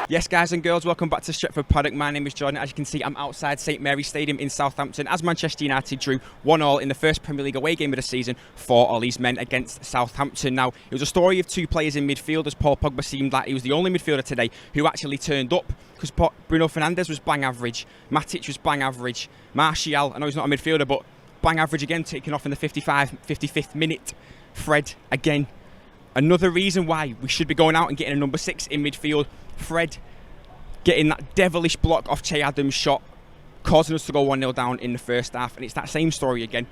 Yes, guys and girls, welcome back to Stretford Paddock. My name is Jordan. As you can see, I'm outside St Mary's Stadium in Southampton as Manchester United drew 1-1 in the first Premier League away game of the season for Ollie's men against Southampton. Now, it was a story of two players in midfield, as Paul Pogba seemed like he was the only midfielder today who actually turned up, because Bruno Fernandes was bang average, Matic was bang average, Martial, I know he's not a midfielder, but bang average again, taking off in the 55th minute. Fred, again, another reason why we should be going out and getting a number 6 in midfield. Fred getting that devilish block off Che Adams' shot, causing us to go 1-0 down in the first half. And it's that same story again.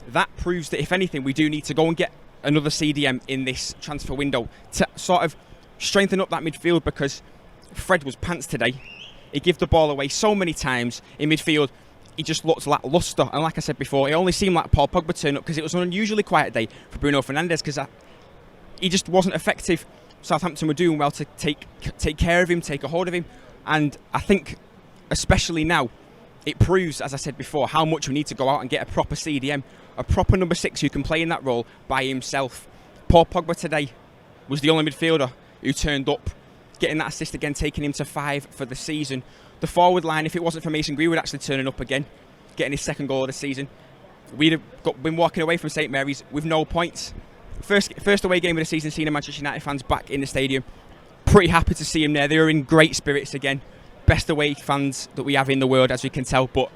That proves that, if anything, we do need to go and get another CDM in this transfer window to sort of strengthen up that midfield, because Fred was pants today. He gave the ball away so many times in midfield. He just looked lacklustre. And like I said before, it only seemed like Paul Pogba turned up because it was an unusually quiet day for Bruno Fernandes, because he just wasn't effective. Southampton were doing well to take care of him, take a hold of him, and I think especially now it proves, as I said before, how much we need to go out and get a proper CDM, a proper number 6 who can play in that role by himself. Paul Pogba today was the only midfielder who turned up, getting that assist again, taking him to 5 for the season. The forward line, if it wasn't for Mason Greenwood actually turning up again, getting his second goal of the season, we'd have been walking away from St Mary's with no points. First away game of the season, seeing the Manchester United fans back in the stadium. Pretty happy to see them there. They were in great spirits again. Best away fans that we have in the world, as we can tell. But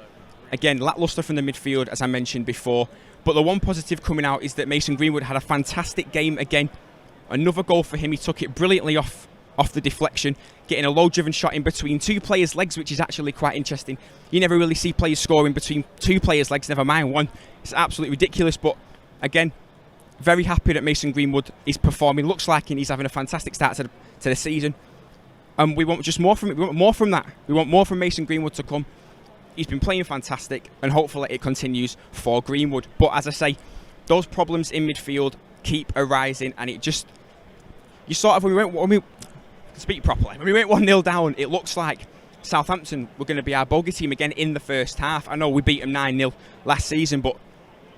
again, lacklustre from the midfield, as I mentioned before. But the one positive coming out is that Mason Greenwood had a fantastic game again. Another goal for him. He took it brilliantly off the deflection, getting a low-driven shot in between two players' legs, which is actually quite interesting. You never really see players scoring between two players' legs, never mind one. It's absolutely ridiculous. But again, very happy that Mason Greenwood is performing. Looks like he's having a fantastic start to the season. And we want just more from it. We want more from that. We want more from Mason Greenwood to come. He's been playing fantastic, and hopefully it continues for Greenwood. But as I say, those problems in midfield keep arising, and it just, you sort of, when we went 1-0 down, it looks like Southampton were going to be our bogey team again in the first half. I know we beat them 9-0 last season, but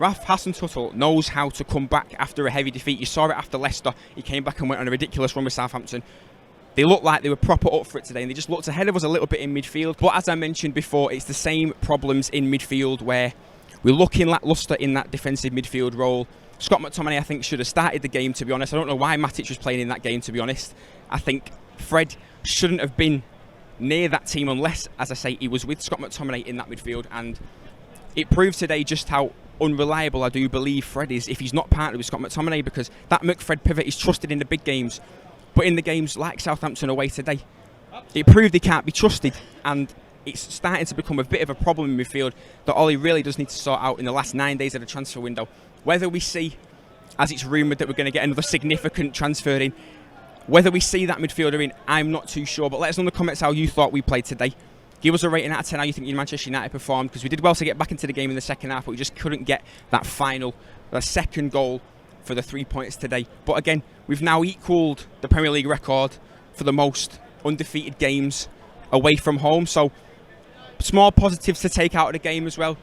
Ralph Hasenhüttl knows how to come back after a heavy defeat. You saw it after Leicester. He came back and went on a ridiculous run with Southampton. They looked like they were proper up for it today, and they just looked ahead of us a little bit in midfield. But as I mentioned before, it's the same problems in midfield, where we're looking lacklustre in that defensive midfield role. Scott McTominay, I think, should have started the game, to be honest. I don't know why Matic was playing in that game, to be honest. I think Fred shouldn't have been near that team unless, as I say, he was with Scott McTominay in that midfield. And it proved today just how unreliable I do believe Fred is if he's not partnered with Scott McTominay, because that McFred pivot is trusted in the big games, but in the games like Southampton away today, it proved he can't be trusted, and it's starting to become a bit of a problem in midfield that Ollie really does need to sort out in the last 9 days of the transfer window. Whether we see, as it's rumoured, that we're going to get another significant transfer in, whether we see that midfielder in, I'm not too sure. But let us know in the comments how you thought we played today. Give us a rating out of 10 how you think Manchester United performed, because we did well to get back into the game in the second half, but we just couldn't get that second goal for the 3 points today. But again, we've now equalled the Premier League record for the most undefeated games away from home. So small positives to take out of the game as well.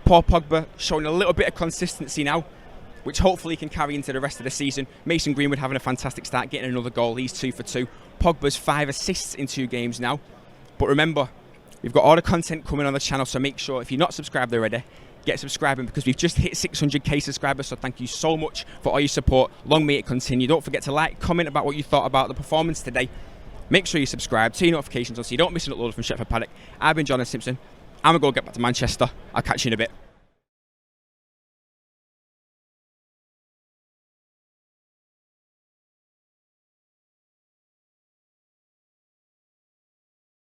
Paul Pogba showing a little bit of consistency now, which hopefully can carry into the rest of the season. Mason Greenwood having a fantastic start, getting another goal. He's 2 for 2. Pogba's 5 assists in 2 games now. But remember, we've got all the content coming on the channel, so make sure, if you're not subscribed already, get subscribing, because we've just hit 600k subscribers. So thank you so much for all your support. Long may it continue. Don't forget to like, comment about what you thought about the performance today. Make sure you subscribe, turn your notifications on so you don't miss an upload from Stretford Paddock. I've been Jonathan Simpson. I'm going to go get back to Manchester. I'll catch you in a bit.